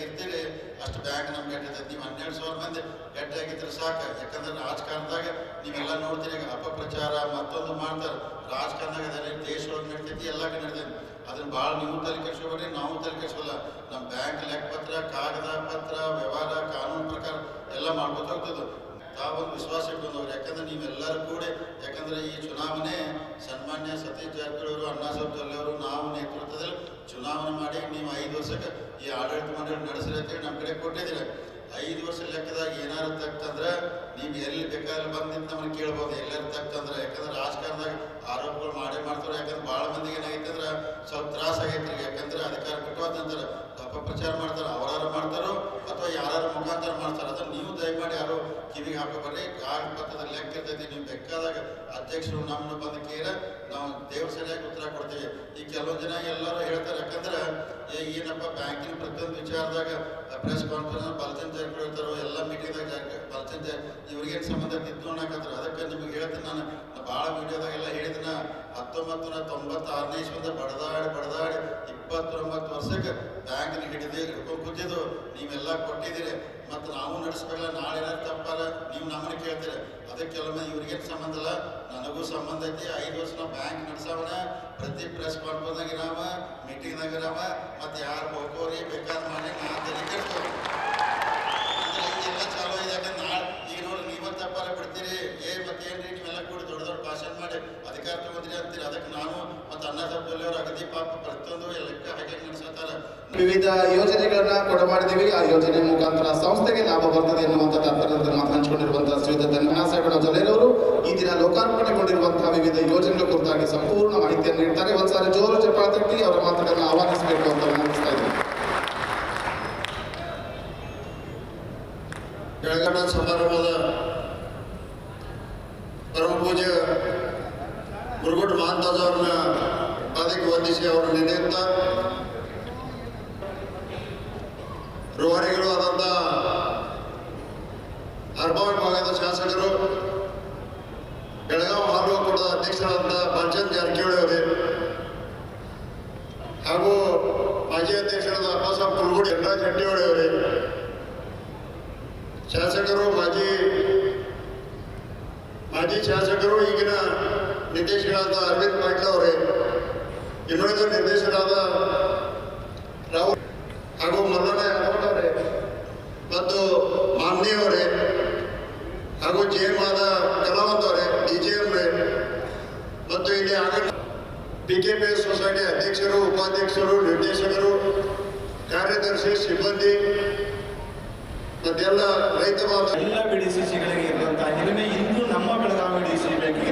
ಗಟ್ಟಿಯಾಗಿರ್ತೀರಿ ಅಷ್ಟು ಬ್ಯಾಂಕ್ ನಮ್ಗೆ ಗಟ್ಟಿರ್ತೈತೆ. ನೀವು 12,000 ಮಂದಿ ಗಟ್ಟಿಯಾಗಿದ್ರೆ ಸಾಕು. ಯಾಕಂದ್ರೆ ರಾಜಕಾರಣದಾಗ ನೀವೆಲ್ಲ ನೋಡ್ತೀರಿ, ಈಗ ಅಪಪ್ರಚಾರ ಮತ್ತೊಂದು ಮಾಡ್ತಾರೆ. ರಾಜಕಾರಣದಾಗ ಅದೇ ದೇಶದೊಳಗೆ ನಡ್ತೈತಿ, ಎಲ್ಲ ಕಡೆ ನಡ್ತೈತಿ. ಅದನ್ನ ಭಾಳ ನೀವು ತಲೆ ಕೆಡಿಸ್ಕೊಬೇಡ್ರಿ, ನಾವು ತಲೆ ಕೆಡಿಸೋಲ್ಲ. ನಮ್ಮ ಬ್ಯಾಂಕ್ ಲೆಕ್ಕಪತ್ರ, ಕಾಗದ ಪತ್ರ, ವ್ಯವಹಾರ ಕಾನೂನು ಪ್ರಕಾರ ಎಲ್ಲ ಮಾಡ್ಕೊತ ಹೋಗ್ತದೆ. ತಾವೊಂದು ವಿಶ್ವಾಸ ಇಟ್ಕೊಂಡವ್ರು. ಯಾಕಂದ್ರೆ ನೀವೆಲ್ಲರೂ ಕೂಡಿ, ಯಾಕಂದ್ರೆ ಈ ಚುನಾವಣೆ ಸನ್ಮಾನ್ಯ ಸತೀಶ್ ಜಾರಕಿಹೊಳಿ ಅವರು, ಅಣ್ಣಾ ಸಾಹೇಬ್ ಜೊಲ್ಲೆ ಅವರು, ನಾವು ನೇತೃತ್ವದಲ್ಲಿ ಚುನಾವಣೆ ಮಾಡಿ ನೀವು 5 ವರ್ಷಕ್ಕೆ ಈ ಆಡಳಿತ ಮಂಡಳಿ ನಡೆಸ್ರಿ ಅಂತೇಳಿ ನಮ್ಮ ಕಡೆ ಕೊಟ್ಟಿದ್ದೀರಿ. 5 ವರ್ಷ ಲೆಕ್ಕದಾಗ ಏನಾರು ತಕ್ಕಂದ್ರೆ ನೀವು ಎಲ್ಲಿ ಬೇಕಾದ್ರೆ ಬಂದು ನಮ್ಮನ್ನು ಕೇಳ್ಬೋದು, ಎಲ್ಲರೂ ತಕ್ಕಂದ್ರೆ. ಯಾಕಂದ್ರೆ ರಾಜಕಾರಣದಾಗ ಆರೋಪಗಳು ಮಾಡ್ತಾರೆ. ಯಾಕಂದ್ರೆ ಭಾಳ ಮಂದಿಗೆ ಏನಾಗೈತೆ ಅಂದ್ರೆ ಸ್ವಲ್ಪ ತ್ರಾಸ ಆಗೈತ್ರಿ. ಯಾಕಂದ್ರೆ ಅಧಿಕಾರ ಬಿಟ್ಟೋದಂತಾರೆ, ಅಪಪ್ರಚಾರ ಮಾಡ್ತಾರೆ, ಅವರಾರು ಮಾಡ್ತಾರೋ ಅಥವಾ ಯಾರು ಮುಖಾಂತರ ಮಾಡ್ತಾರೆ. ಅದನ್ನು ನೀವು ದಯಮಾಡಿ ಯಾರು ಕಿವಿಗೆ ಹಾಕೋಬರ್ರಿ. ಕಾಗಪತ್ರದ ಲೆಕ್ಕ ಇರ್ತೈತಿ. ನೀವು ಬೇಕಾದಾಗ ಅಧ್ಯಕ್ಷರು ನಮ್ಮನ್ನು ಬಂದು ಕೇಳ ನಾವು ದೇವ್ರ ಸರಿಯಾಗಿ ಉತ್ತರ ಕೊಡ್ತೀವಿ. ಈ ಕೆಲವೊಂದು ಜನ ಎಲ್ಲರೂ ಹೇಳ್ತಾರೆ, ಯಾಕಂದ್ರೆ ಏನಪ್ಪ ಬ್ಯಾಂಕಿನ ಪ್ರತಿಯೊಂದು ವಿಚಾರದಾಗ ಪ್ರೆಸ್ ಕಾನ್ಫರೆನ್ಸ್ ಬಲಚಂದ್ ಜಾರಕಿಹೊಳಿ ಇರ್ತಾರೋ, ಎಲ್ಲ ಮೀಟಿಂಗ್ದಾಗ ಬಲಚಂದ್ ಇವ್ರಿಗೇನು ಸಂಬಂಧ ಇದ್ದು ಅನ್ನಕತ್ತಾರೆ. ಅದಕ್ಕೆ ನಿಮಗೆ ಹೇಳ್ತೀನಿ, ನಾನು ಭಾಳ ವಿಡಿಯೋದಾಗೆಲ್ಲ ಹೇಳಿದಿನ 1996ನೇ ಇಸ್ವಿಯಿಂದ ಬಡದಾಡಿ 29 ವರ್ಷಕ್ಕೆ ಬ್ಯಾಂಕ್ನ ಹಿಡ್ಕೊಂಡು ಕೂತಿದ್ದು ನೀವೆಲ್ಲ ಕೊಟ್ಟಿದ್ದೀರಿ. ಮತ್ತು ನಾವು ನಡೆಸ್ಬೇಕಲ್ಲ, ನಾಳೆ ಏನಾದ್ರು ತಪ್ಪಾರ ನೀವು ನಮ್ಮನ್ನು ಕೇಳ್ತೀರಿ. ಅದಕ್ಕೆ ಕೆಲವೊಮ್ಮೆ ಇವ್ರಿಗೇನು ಸಂಬಂಧ ಇಲ್ಲ, ನನಗೂ ಸಂಬಂಧ ಐತಿ. 5 ವರ್ಷ ನಾವು ಬ್ಯಾಂಕ್ ನಡೆಸವನ, ಪ್ರತಿ ಪ್ರೆಸ್ ಕಾನ್ಫರೆನ್ಸ್ನಾಗ ಇರಾಮ, ಮೀಟಿಂಗ್ನಾಗ ಇರಾಮ, ಮತ್ತು ಯಾರು ಹೋಗೋರಿ ಬೇಕಾದ್ರೆ ಮಾಡಿ ನಾನು ತಲೆ ಕೆಡ್ತೇವೆ. ಅಂದ್ರೆ ಈಗೆಲ್ಲ ಚಾಲೂ ಇದೆ. ಯಾಕಂದ್ರೆ ನಾಳೆ ಈಗ ನೋಡಿ ನೀವ ತಪ್ಪಾರ ಬಿಡ್ತೀರಿ, ಮತ್ತೇನ್ರಿ ನೀವೆಲ್ಲ ಕೂಡಿ ದೊಡ್ಡ ಭಾಷಣ ಮಾಡಿ ಅಧಿಕಾರ ತಗೊಂಡ್ರಿ ಅಂತೀರಿ. ಅದಕ್ಕೆ ನಾನು ಮತ್ತು ಅಣ್ಣಾ ಸಾಹೇಬ್ ಜೊಲ್ಲೆ ಅವರು ಅಗದಿ ಪಾಪ ಪ್ರತಿಯೊಂದು ಲೆಕ್ಕ ಹಾಕಿ ನಡೆಸ್ತಾರೆ. ವಿವಿಧ ಯೋಜನೆಗಳನ್ನ ಕೊಡಮಾಡಿದ್ದೀವಿ. ಆ ಯೋಜನೆ ಮುಖಾಂತರ ಸಂಸ್ಥೆಗೆ ಲಾಭ ಬರ್ತದೆ ಎನ್ನುವಂಥ ತಾತ್ಪರ್ಯದಲ್ಲಿ ಮಾತು ಹಂಚಿಕೊಂಡಿರುವಂತಹ ಶ್ರೀಯುತ ಅಣ್ಣಾ ಸಾಹೇಬ್ ಜೊಲ್ಲೆರವರು ಈ ದಿನ ಲೋಕಾರ್ಪಣೆಗೊಂಡಿರುವಂತಹ ವಿವಿಧ ಯೋಜನೆಗಳ ಕುರಿತಾಗಿ ಸಂಪೂರ್ಣ ಮಾಹಿತಿಯನ್ನು ನೀಡ್ತಾರೆ. ಒಂದ್ಸಾರಿ ಜೋರು ಚಪ್ಪಾಳೆ ತಟ್ಟಿ ಅವರ ಮಾತುಗಳನ್ನು ಆಹ್ವಾನಿಸಬೇಕು ಅಂತ ವಿನಂತಿಸ್ತಾ ಇದ್ದೀನಿ. ಬೆಳಗಾವಿ ಸಮಾರಂಭದ ಪರಮ ಪೂಜ್ಯ ಮುರುಗೋಡು ಮಹಾಂತಾಜ್ ಅವ್ರನ್ನ ಪಾದಕ್ಕೆ ವಂದಿಸಿ ಅವರ ನೆನೆಯುತ್ತ ರೂವಾರಿಗಳು ಆದಂಥ ಅರ್ಬಾವಿ ಭಾಗದ ಶಾಸಕರು, ಬೆಳಗಾವಿ ಹಾಲು ಒಕ್ಕೂಟದ ಅಧ್ಯಕ್ಷರಾದಂಥ ಬಲಚಂದ್ ಜಾರಕಿಹೊಳಿ ಅವರೇ, ಹಾಗೂ ಮಾಜಿ ಅಧ್ಯಕ್ಷರಾದ ಅಪ್ಪಾಸಾಬ್ ಕುಲಗುಡಿ ಚಂದ್ರರಾಜ್ ರೆಡ್ಡಿಹೊಳಿ ಅವರೇ, ಶಾಸಕರು, ಮಾಜಿ ಶಾಸಕರು, ಈಗಿನ ನಿರ್ದೇಶಕರಾದ ಅರವಿಂದ್ ಪಾಟೀಲ್ ಅವರೇ, ಇನ್ನುಳಿದ ನಿರ್ದೇಶಕರಾದ ರಾಹುಲ್ ಹಾಗೂ ಮಲ್ಲಣ್ಣ ಅವರೇ ಮತ್ತು ಮಾಮ್ನಿ ಅವರೇ, ಹಾಗೂ ಜೆಎಂ ಆದ ಕಲಾವಂತ್ ಅವರೇ, DGM ಮತ್ತು ಇಲ್ಲಿ PKPS ಸೊಸೈಟಿ ಅಧ್ಯಕ್ಷರು, ಉಪಾಧ್ಯಕ್ಷರು, ನಿರ್ದೇಶಕರು, ಕಾರ್ಯದರ್ಶಿ, ಸಿಬ್ಬಂದಿ ಮತ್ತೆಲ್ಲ ರೈತ ಬಾಂಧವ ಎಲ್ಲ BDCCಗಳಿಗೆ ಇರುವಂತಹ ಹಿರಿಮೆ ಇಂದು ನಮ್ಮ ಬೆಳಗಾವಿ DCC ಬ್ಯಾಂಕಿಗೆ